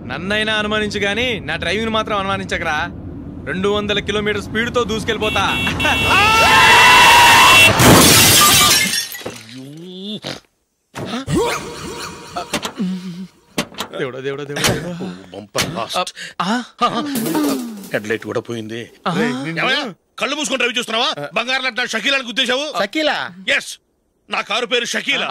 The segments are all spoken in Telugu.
నన్నైనా అనుమానించు గాని నా డ్రైవింగ్ మాత్రం అనుమానించకరా. 200 కిలోమీటర్ స్పీడ్ తో దూసుకెళ్ళిపోతా. దేవుడా దేవుడా దేవుడా, హెడ్ లైట్ కూడా పోయింది. కళ్ళు మూసుకొని రవి చూస్తున్నావా? బంగారం లాంటి షకీలాని గుద్దేశావు. షకీలా? ఎస్, నా కారు పేరు Shakeela.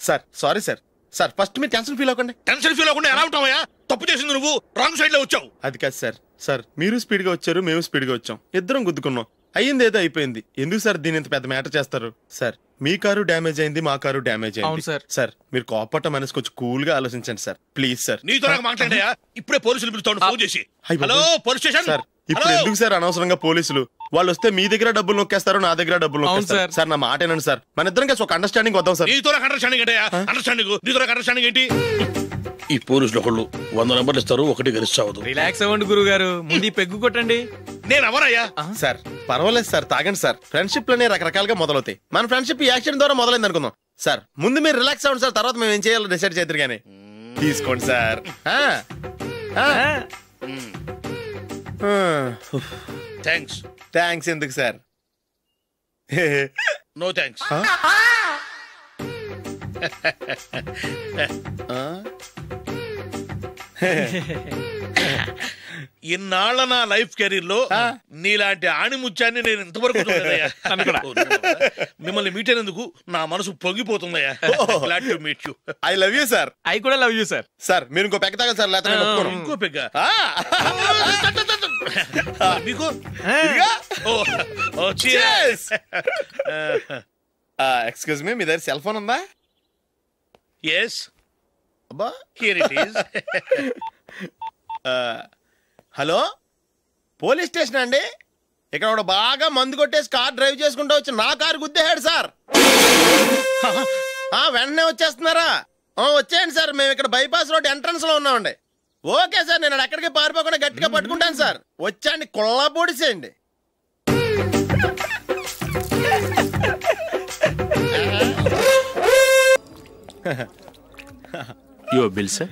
Sir sorry sir. Sir first మీరు టెన్షన్ ఫీల్ అవ్వకండి. టెన్షన్ ఫీల్ అవ్వకుండా ఎలా ఉంటావయ్యా? తప్పు చేసింది నువ్వు, రాంగ్ సైడ్ లో వచ్చావు. అది కాదు సార్. సార్ మీరు స్పీడ్ గా వచ్చారు, మేము స్పీడ్ గా వచ్చాం, ఇద్దరం గుద్దుకున్నాం. అయ్యింది ఏదో అయిపోయింది. ఎందుకు సార్ దీని ఇంత పెద్ద మ్యాటర్ చేస్తారు? సార్ మీ కారు డ్యామేజ్ అయింది, మా కారు డ్యామేజ్ అయింది. సార్ మీరు కోపట్ట మనసు కొంచెం కూల్ గా ఆలోచించండి సార్, ప్లీజ్ సార్. నీతో నాకు మాట్లాడాయా? ఇప్పుడే పోలీసులు పిలుస్తాను, ఫోన్ చేసి. Hello police station. సార్ ఇప్పుడు ఎందుకు సార్ అనవసరంగా పోలీసులు? వాళ్ళు వస్తే మీ దగ్గర డబ్బులు నొక్కేస్తారు, నా దగ్గర డబ్బులు నొక్కేస్తారు. సార్ నా మాట ఏనండి సార్, మన ఇద్దరం కలిసి ఒక అండర్స్టాండింగ్ వద్దాం సార్. నీతో నాకు అండర్స్టాండింగ్ ఏంటయ్యా? అండర్స్టాండింగ్ నీతో నాకు అండర్స్టాండింగ్ ఏంటి? ఈ పోలీసులు ఒకళ్ళు 100 నెంబర్లు ఇస్తారు, ఒకటి గెలిచావదు. రిలాక్స్ అవ్వండి గురువు గారు, ముందు పెగ్గు కొట్టండి. నేను ఎవరయ్యా? సార్ పర్వాలేదు సార్, తాగండి సార్. ఫ్రెండ్షిప్ లోనే రకరకాలుగా మొదలవుతాయి. మన ఫ్రెండ్షిప్ ఈ యాక్సిడెంట్ ద్వారా మొదలైంది అనుకుందాం. సార్ ముందు మీరు రిలాక్స్ అవ్వండి సార్, తర్వాత మేము ఏం చేయాలో డిసైడ్ చేద్దరు కానీ. తీసుకోండి సార్. థ్యాంక్స్. థ్యాంక్స్ ఎందుకు సార్? No thanks. ఇన్నాళ్ళ నా లైఫ్ కెరీర్ లో నీలాంటి ఆణిముత్యాన్ని నేను ఇంతవరకు చూడలేదయ్యా. మిమ్మల్ని మీట్ అయినందుకు నా మనసు పొంగిపోతుందయ్యా. Glad to meet you. I love you sir. I కూడా లవ్ యూ సార్. సార్ మీరు ఇంకో పెగ్గ తాగండి సార్, లేకపోతే ఇంకో పెగ్గ మీకు. ఎక్స్క్యూజ్ మీ, మీ దగ్గర సెల్ ఫోన్ ఉందా? ఎస్. అబ్బా here it is. Hello police station అండి. ఇక్కడ ఒక బాగా మందు కొట్టేసి కార్ డ్రైవ్ చేసుకుంటూ వచ్చి నా కారు గుద్దేశాడు సార్. వెంటనే వచ్చేస్తున్నారా? వచ్చేయండి సార్, మేము ఇక్కడ బైపాస్ రోడ్ ఎంట్రన్స్ లో ఉన్నామండి. ఓకే సార్, నేను ఎక్కడికి పారిపోకుండా గట్టిగా పట్టుకుంటాను సార్. వచ్చాండి, కుళ్ళ పొడిసేయండి. Your bill, sir.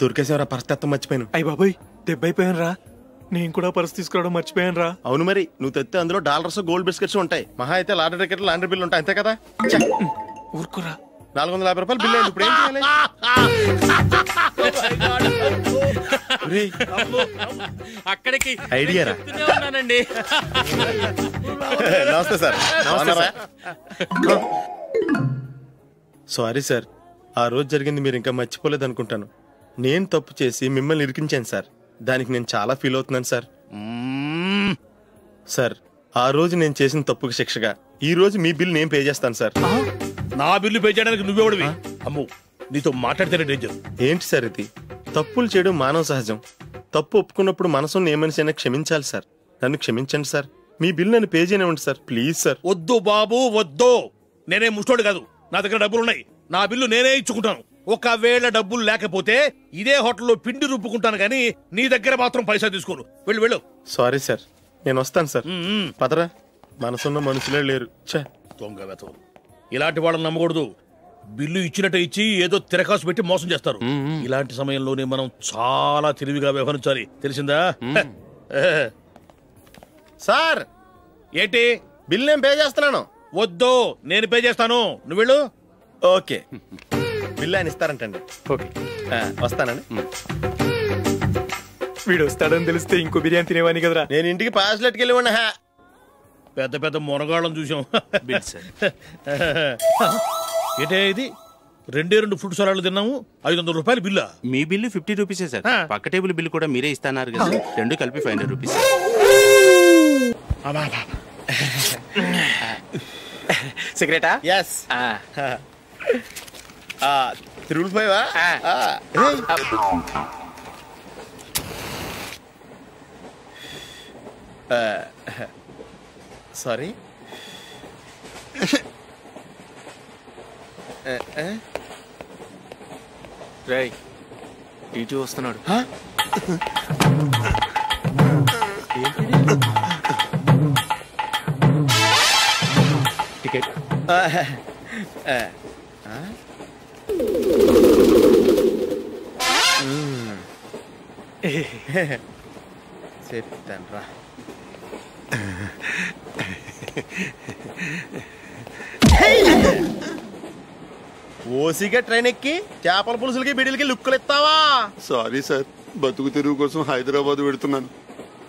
దొరికేసేవరా? పరిస్థితి మర్చిపోయాను. అయ్య బాబాయ్, దెబ్బైపోయాను రా. నేను కూడా పర్స్ తీసుకురావడం మర్చిపోయాను రా. అవును మరి, నువ్వు తెస్తే అందులో డాలర్స్ గోల్డ్ బిస్కెట్స్ ఉంటాయి. మహా అయితే లాటరీ టికెట్ లాండ్రీ బిల్లు ఉంటాయి, అంతే కదా? ఊరుకురా. 450 రూపాయలు బిల్లు అయింది. ఇప్పుడు ఏం చేయాలి? అక్కడికి ఐడియా రా. నమస్తే సార్. సారీ సార్, ఆ రోజు జరిగింది మీరు ఇంకా మర్చిపోలేదు అనుకుంటాను. నేను తప్పు చేసి మిమ్మల్ని ఇరికించాను సార్. దానికి నేను చాలా ఫీల్ అవుతున్నాను సార్. సార్ ఆ రోజు నేను చేసిన తప్పుకి శిక్షగా ఈ రోజు మీ బిల్ నేను పే చేస్తాను సార్. నా బిల్లు పే చేయడానికి నువ్వెవడివి? అమ్మో, నీతో మాట్లాడితేనే డేంజర్. ఏంటి సార్ ఇది? తప్పులు చేయడం మానవ సహజం. తప్పు ఒప్పుకున్నప్పుడు మనసుని ఏ మనిషి అయినా క్షమించాలి సార్. నన్ను క్షమించండి సార్. మీ బిల్ నన్ను పే చేయనివ్వండి సార్, ప్లీజ్ సార్. వద్దు బాబు వద్దు, నేనే ముష్టోడు కాదు. నా దగ్గర డబ్బులు ఉన్నాయి, నా బిల్లు నేనే ఇచ్చుకుంటాను. ఒకవేళ డబ్బులు లేకపోతే ఇదే హోటల్లో పిండి రుబ్బుకుంటాను, కానీ నీ దగ్గర మాత్రం పైసా తీసుకోను. వెళ్ళు వెళ్ళు. సారీ సార్, నేను వస్తాను సార్. పదరా, మనసున్న మనుషులే లేరు. దొంగ వెతవరు, ఇలాంటి వాళ్ళని నమ్మకూడదు. బిల్లు ఇచ్చినట్టు ఇచ్చి ఏదో తిరకాసు పెట్టి మోసం చేస్తారు. ఇలాంటి సమయంలోనే మనం చాలా తెలివిగా వ్యవహరించాలి, తెలిసిందా? సార్ ఏంటి? బిల్ నేను పే చేస్తున్నాను. వద్దు, నేను పే చేస్తాను, నువ్వు వెళ్ళు. ఓకే, బిల్ ఆయన ఇస్తారంటండి. ఓకే, వస్తానండి. వీడు వస్తాడని తెలిస్తే ఇంకో బిర్యానీ తినేవాని కదరా. నేను ఇంటికి పాస్లెట్కి వెళ్ళి ఉన్నా. పెద్ద పెద్ద మునగాళ్ళం చూసాం. ఏంటే ఇది? 2 ఫ్రూట్ సలాడ్లు తిన్నాము, 500 రూపాయలు బిల్లా? మీ బిల్లు 50 రూపీసే సార్. పక్క టేబుల్ బిల్లు కూడా మీరే ఇస్తాన్నారు కదా, రెండు కలిపి 500 రూపీస్. సిగరెటా? ఎస్. 355. సారీ. రేయ్, టీటీ వస్తున్నాడు. చెప్తాను రా. ఓసిగా ట్రైన్ ఎక్కి చేపల పులుసులకి బిడిలకి లుక్కులు ఇస్తావా? సారీ సార్, బతుకు తెరువు కోసం హైదరాబాద్ పెడుతున్నాను,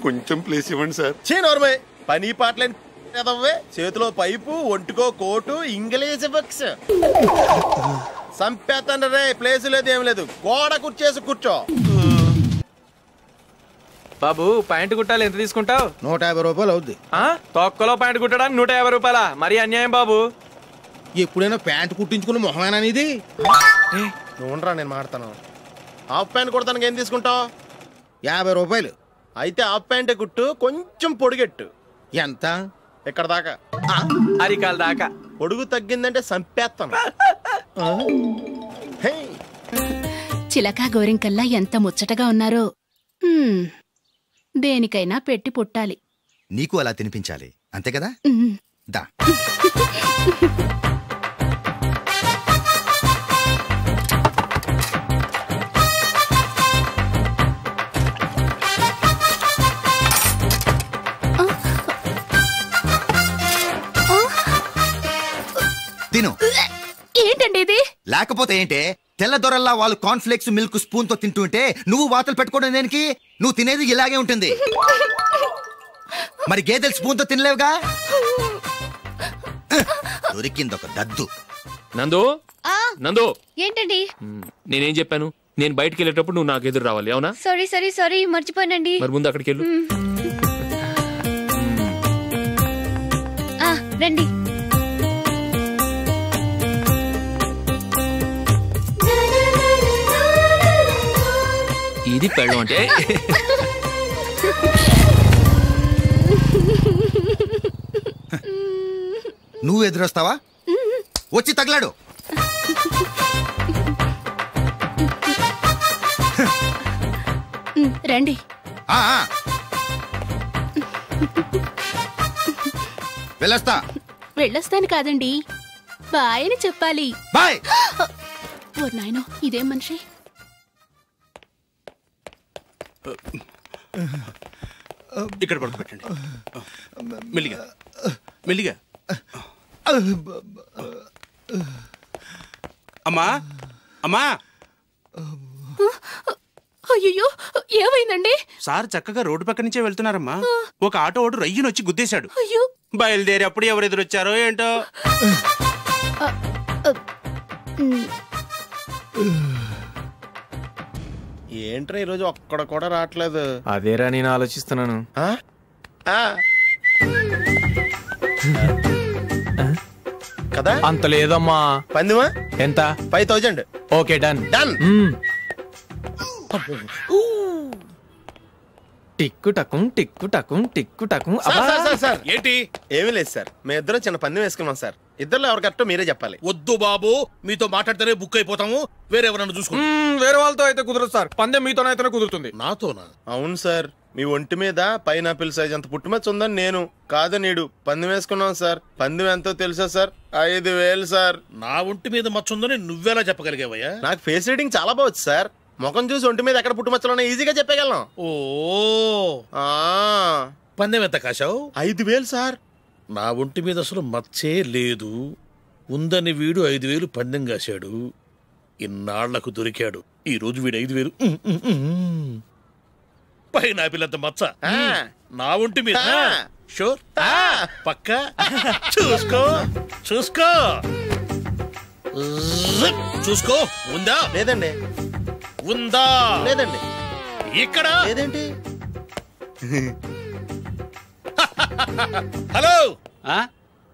కొంచెం ప్లేస్ ఇవ్వండి సార్. నోర్మే పని పాటలేని కదవ్వే, చేతిలో పైపు, ఒంటికో కోటు, ఇంగ్లీష్ బుక్స్. సంపేతండ్రి రే, ప్లేస్ లేదు ఏం లేదు, గోడ కుర్చేసి కూర్చో. బాబు ప్యాంటు కుట్టాలి, ఎంత తీసుకుంటావు? 150 రూపాయలు అవుద్ది. తొక్కలో ప్యాంటు కుట్టడానికి 150 రూపాయల? మరి అన్యాయం బాబు. ఎప్పుడైనా ప్యాంటు కుట్టించుకున్న మొహమేనా ఇది? నువ్వురా, నేను మాడతాను. హాఫ్ ప్యాంట్ కుడతానికి ఏం తీసుకుంటావు? 50 రూపాయలు. అయితే హాఫ్ ప్యాంటే కుట్టు, కొంచెం పొడిగెట్టు. ఎంత? ఎక్కడ దాకా? అరికాల దాకా. పొడుగు తగ్గిందంటే సంపేస్తాను. చిలకా గోరింకల్లా ఎంత ముచ్చటగా ఉన్నారో. దేనికైనా పెట్టి పుట్టాలి. నీకు అలా తినిపించాలి, అంతే కదా? దా. తిను. ఏంటండి ఇది? లేకపోతే ఏంటే, తెల్ల దొరల్లా వాళ్ళు కార్న్ఫ్లేక్స్ మిల్క్ స్పూన్ తో తింటుంటే నువ్వు వాతలు పెట్టుకోవడం దేనికి? నువ్వు తినేది ఇలాగే ఉంటుంది. మరి గేదెలు స్పూన్ తో తినలేవుగా. దొరికింది ఒక దద్దు. నందు, నందు, ఏంటండి? నేనేం చెప్పాను? నేను బయటికి వెళ్ళేటప్పుడు నువ్వు నాకు ఎదురు రావాలి, అవునా? సారీ మర్చిపోయానండి. మరి ముందు అక్కడికి వెళ్ళు. రండి. ఇది పెళ్ళం అంటే. నువ్వు ఎదురొస్తావా? వచ్చి తగలాడు. రండి. వెళ్ళొస్తాను కాదండి, బాయ్ అని చెప్పాలి. బాయ్. ఓ నాయనో, ఇదేం మనిషి? ఇక్కడ పడుకోబెట్టండి. మెల్లిగా మెల్లిగా. అమ్మా, అమ్మా. అయ్యో, ఏమైందండి? సార్ చక్కగా రోడ్డు పక్క నుంచే వెళ్తున్నారమ్మా. ఒక ఆటో ఓడు రయ్యను వచ్చి గుద్దేశాడు. అయ్యో. బయలుదేరి అప్పుడు ఎవరు ఎదురొచ్చారో ఏంటో. ఏంట్రా ఈరోజు ఒక్కడ కూడా రావట్లేదు? అదేరా నేను ఆలోచిస్తున్నాను. కదా అంత లేదమ్మా. పందిమా ఎంత? 5000. Okay, done. టిక్కు టకుం టిక్కు టకుం టిక్కు టకుం. సార్ ఏంటి? ఏమీ లేదు సార్, మేము ఇద్దరం చిన్న పందెం వేసుకున్నాం సార్. ఇద్దరులో ఎవరు కరెక్టో మీరే చెప్పాలి. వద్దు బాబు, మీతో మాట్లాడితేనే బుక్ అయిపోతాము. వేరెవరన్నా చూసుకుంటాం. వేరే వాళ్ళతో అయితే కుదరదు సార్, పందెం మీతోనైతేనే కుదురుతుంది. నాతోనా? అవును సార్, మీ ఒంటి మీద పైనాపిల్ సైజ్ అంత పుట్టుమచ్చ ఉందని నేను కాదు నీడు పందెం వేసుకున్నాం సార్. పందెం ఎంతో తెలుసా సార్? 5000 సార్. నా ఒంటి మీద మచ్చ ఉందని నువ్వెలా చెప్పగలిగావయ్యా? నాకు ఫేస్ రీడింగ్ చాలా బాగుంది సార్. ముఖం చూసి ఒంటి మీద ఎక్కడ పుట్టుమచ్చలో ఈజీగా చెప్పగలను. ఓ, పందెం ఎంత కాశావు? 5000 సార్. నా ఒంటి మీద అసలు మచ్చే లేదు, ఉందని వీడు 5000 పందెం కాశాడు. ఇన్నాళ్లకు దొరికాడు. ఈ రోజు వీడు 5000. పైన పిల్లంత మచ్చ నా ఒంటి మీద. షూర్, పక్క. చూసుకో చూసుకో చూసుకో. ఉందా? లేదండి. ఉందా? లేదండి. ఇక్కడ లేదేంటి? హలో,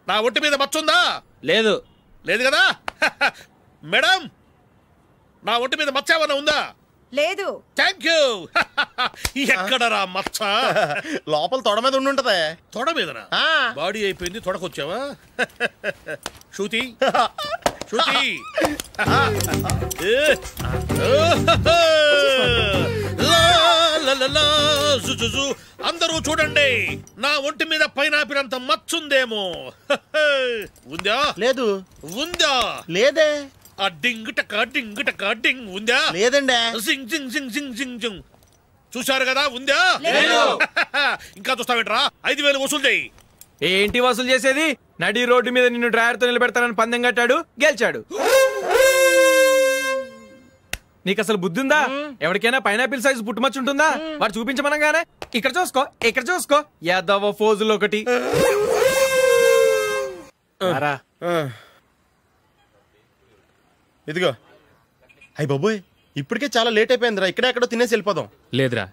నా ఒంటి మీద మచ్చ ఉందా? లేదు. లేదు కదా? మేడం, నా ఒంటి మీద మచ్చ ఏమన్నా ఉందా? లేదు. Thank you. ఎక్కడరా మచ్చ? లోపల తొడ మీద ఉండుంటదే. తొడ మీదనా? బాడీ అయిపోయింది, తొడకొచ్చావా? శృతి, శృతి. లలలా, జుజుజు. అందరూ చూడండి, నా ఒంటి మీద పైనాపిల్ అంత మచ్చుందేమో. ఉందా? లేదు. ఉందా? లేదే. ఆ డింగ్ టక డింగ్ ఉందా? లేదండి. జింగ్ జింగ్ జింగ్ జింగ్ జింగ్ జింగ్. చూశారు కదా, ఉందా? ఇంకా చూస్తావేంట్రా? 5,000 వసూలు చేయి. ఏంటి వసూలు చేసేది? నడి రోడ్డు మీద నిన్ను డ్రైవర్ తో నిలబెడతానని పందెం కట్టాడు, గెలిచాడు. నీకు అసలు బుద్ధి ఉందా? ఎవరికైనా పైనాపిల్ సైజు పుట్టుమచ్చు ఉంటుందా? వాడు చూపించమనగానే ఇక్కడ చూసుకో యాదవ ఫోజులు ఒకటి. ఇదిగో. అయ్య బాబోయ్, ఇప్పటికే చాలా లేట్ అయిపోయిందిరా. ఇక్కడే ఎక్కడో తినేసి వెళ్ళిపోదాం. లేదురా,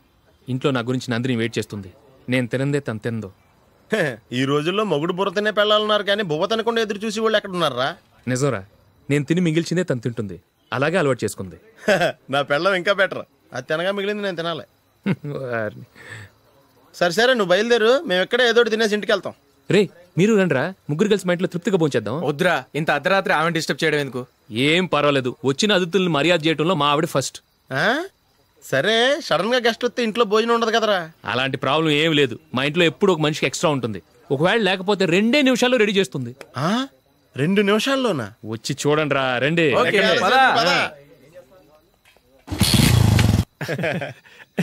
ఇంట్లో నా గురించి నందిని వెయిట్ చేస్తుంది. నేను తినందే తను తిందో. ఈ రోజుల్లో మొగుడు బుర్ర తినే పెళ్ళాలన్నారు కానీ బువ్వ తినకుండా ఎదురు చూసి వాళ్ళు ఎక్కడ ఉన్నారా? నిజంరా, నేను తిని మిగిల్చిందే తను తింటుంది. అలాగే అలవాటు చేసుకుంది. నా పెళ్ళం ఇంకా బెటర్. అది తినగా మిగిలింది నేను తినాలి. సరే నువ్వు బయలుదేరు, మేము ఎక్కడే ఏదో తినేసి ఇంటికి వెళ్తాం. రే, మీరు రండిరా, ముగ్గురు కలిసి మా ఇంట్లో తృప్తిగా పోంచేద్దాం. వద్దురా, ఇంత అర్ధరాత్రి ఆమె డిస్టర్బ్ చేయడం ఎందుకు? ఏం పర్వాలేదు, వచ్చిన అతిథుల్ని మర్యాద చేయడంలో మా ఆవిడ ఫస్ట్. సరే, సడన్ గా గెస్ట్ వస్తే ఇంట్లో భోజనం ఉండదు కదరా? అలాంటి ప్రాబ్లం ఏం లేదు. మా ఇంట్లో ఎప్పుడు ఒక మనిషికి ఎక్స్ట్రా ఉంటుంది. ఒకవేళ లేకపోతే 2 నిమిషాల్లో రెడీ చేస్తుంది. 2 నిమిషాల్లోనా? వచ్చి చూడండి రా, రండి.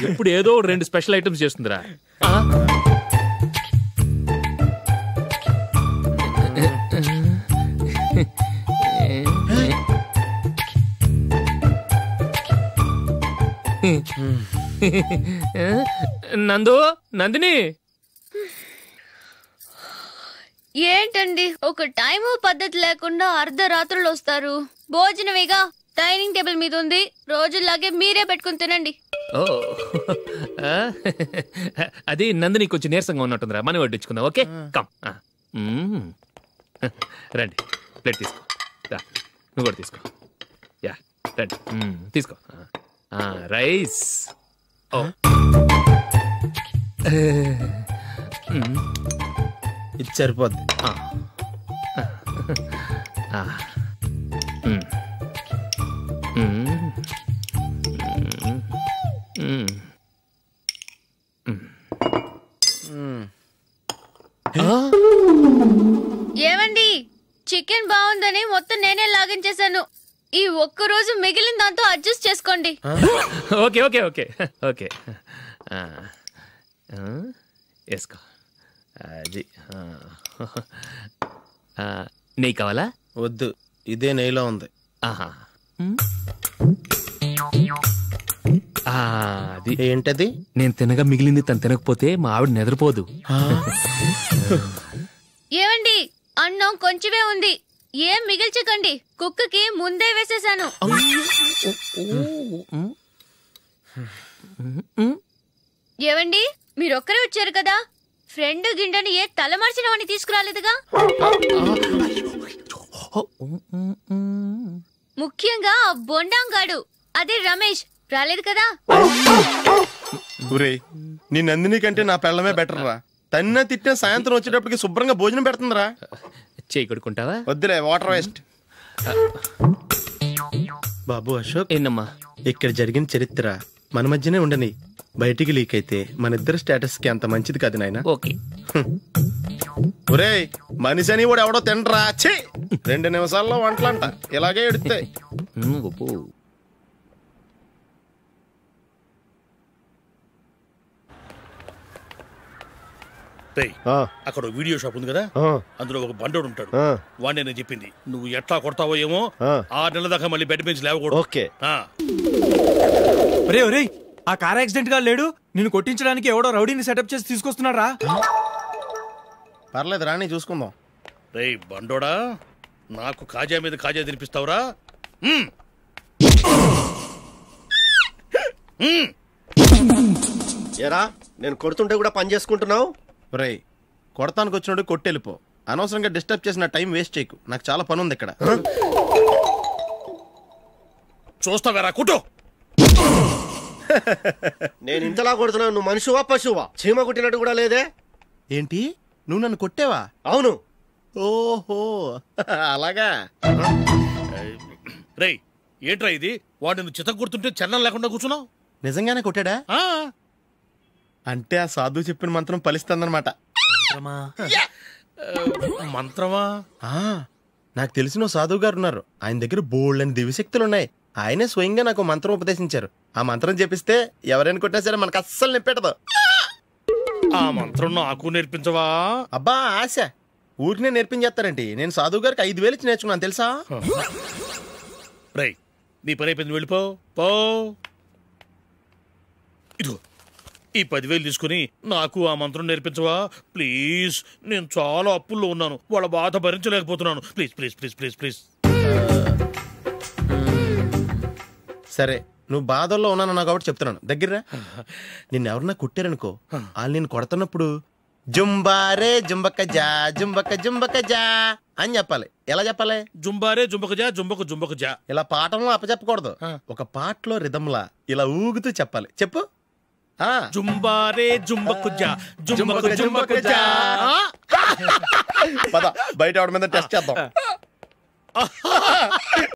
ఇప్పుడు ఏదో 2 స్పెషల్ ఐటమ్స్ చేస్తుందిరా. నందిని, ఏంటండి ఒక టైము పద్ధతి లేకుండా అర్ధరాత్రులు వస్తారు? భోజనమేగా డైనింగ్ టేబుల్ మీద ఉంది, రోజుల్లాగే మీరే పెట్టుకుని తినండి. ఓ అది నందిని కొంచెం నీరసంగా ఉన్నట్టుందిరా, మనం వడ్డించుకుందాం. Okay, come. రండి, ప్లేట్ తీసుకో. నువ్వు కూడా తీసుకో. యా, రండి, తీసుకో. రైస్. ఇది సరిపోద్ది. ఏమండి, చికెన్ బాగుందని మొత్తం నేనే లాగించేశాను. ఈ ఒక్కరోజు మిగిలిన దాంతో అడ్జస్ట్ చేసుకోండి. ఓకే ఓకే ఓకే ఓకే, వేసుకో. అది నెయ్యి కావాలా? వద్దు, ఇదే నెయ్యిలో ఉంది. ఆహా, అది ఏంటది? నేను తినగా మిగిలింది తను తినకపోతే మా ఆవిడ నిద్రపోదు. ఏమండి, అన్నం కొంచెమే ఉంది, ఏం మిగిల్చకండి. కుక్కకి ముందే వేసేసాను. ఏవండి, మీరొక్కరే వచ్చారు కదా, ఫ్రెండ్ గిండెని ఏ తలమార్చిన వాడిని తీసుకురాలేదుగా? ముఖ్యంగా బొండాంగాడు, అదే రమేష్ రాలేదు కదా? నీ నందిని కంటే నా పెళ్ళమే బెటర్ రా. తన్న తిట్టిన సాయంత్రం వచ్చేటప్పటికి శుభ్రంగా భోజనం పెడుతుందిరా. చేయి కొడుకుంటావా? వద్దులే, వాటర్ వేస్ట్. బాబు అశోక్, ఏంటమ్మా ఇక్కడ జరిగిన చరిత్ర మన మధ్యనే ఉండని, బయటికి లీక్ అయితే మన ఇద్దరు స్టేటస్ కి అంత మంచిది కాదు నాయన. ఓకే. ఒరేయ్, మనిషి అని కూడా ఎవడో తినరా. 2 నిమిషాల్లో వంటలంట ఇలాగే ఎడితే. అక్కడ వీడియో షాప్ ఉంది కదా, అందులో ఒక బండోడు ఉంటాడు. వాడిని నేను చెప్పింది, నువ్వు ఎట్లా కొడతావో ఏమో, 6 నెలల దాకా మళ్ళీ బెడ్ బెంచ్ లేవకూడదు. ఓకే. ఒరేయ్, ఆ కార్ యాక్సిడెంట్ గా లేడు, నిన్ను కొట్టించడానికి ఎవడో రౌడీని సెటప్ చేసి తీసుకొస్తున్నారా? పర్లేదు రాని, చూసుకుందాం. రేయ్ బండోడా, నాకు కాజా మీద కాజా తినిపిస్తావురా? ఎరా, నేను కొడుతుంటే కూడా పని చేసుకుంటున్నావు? రేయ్, కొడతానికి వచ్చినట్టు కొట్టెళ్ళిపో. అనవసరంగా డిస్టర్బ్ చేసిన టైం వేస్ట్ చేయకు, నాకు చాలా పని ఉంది ఇక్కడ. చూస్తావేరా కుట్టు. నేను ఇంతలా కొడుతున్నావు, నువ్వు మనిషివా పశువా? చీమ కుట్టినట్టు కూడా లేదే. ఏంటి, నువ్వు నన్ను కొట్టావా? అవును. ఓహో, అలాగా. రేయ్, ఏంట్రా ఇది? వాడు నువ్వు చిత్త కొడుతుంటే చలనం లేకుండా కూర్చున్నావు. నిజంగానే కొట్టాడా? అంటే ఆ సాధువు చెప్పిన మంత్రం ఫలిస్తుందన్నమాట. మంత్రమా? నాకు తెలిసిన ఓ సాధువు గారు ఉన్నారు. ఆయన దగ్గర బోల్డని దివ్యశక్తులు ఉన్నాయి. ఆయనే స్వయంగా నాకు మంత్రం ఉపదేశించారు. ఆ మంత్రం చెప్పిస్తే ఎవరైనా కొట్టినా సరే మనకు అస్సలు నిప్పెట్టదు. ఆ మంత్రం నాకు నేర్పించవా? అబ్బా ఆశ, ఊరినే నేర్పించేస్తారండి. నేను సాధువు గారికి 5,000 ఇచ్చి నేర్చుకున్నాను తెలుసా. రై, నీ పని అయిపోయింది, వెళ్ళిపో పో. ఇదిగో ఈ 10,000 తీసుకుని నాకు ఆ మంత్రం నేర్పించవా ప్లీజ్? నేను చాలా అప్పుల్లో ఉన్నాను, వాళ్ళ బాధ భరించలేకపోతున్నాను. Please please please please please. సరే, నువ్వు బాధల్లో ఉన్నాను నాకు కాబట్టి చెప్తున్నాను. దగ్గర నిన్ను ఎవరన్నా కొట్టారనుకో, వాళ్ళు నేను కొడుతున్నప్పుడు జుంబారే జుంబక జా జుంబక జుంబక జా అని చెప్పాలి. ఎలా చెప్పాలి? జుంబారే జుంబక జా జుంబక జుంబక జా. ఇలా పాఠంలో అప్పచెప్పకూడదు. ఒక పాటలో రిధంలా ఇలా ఊగుతూ చెప్పాలి. చెప్పు. జుంబారే జుంబకు జా జుంబకు జుంబకు జా. పద బయట ఆవిడ మీద టెస్ట్ చేద్దాం.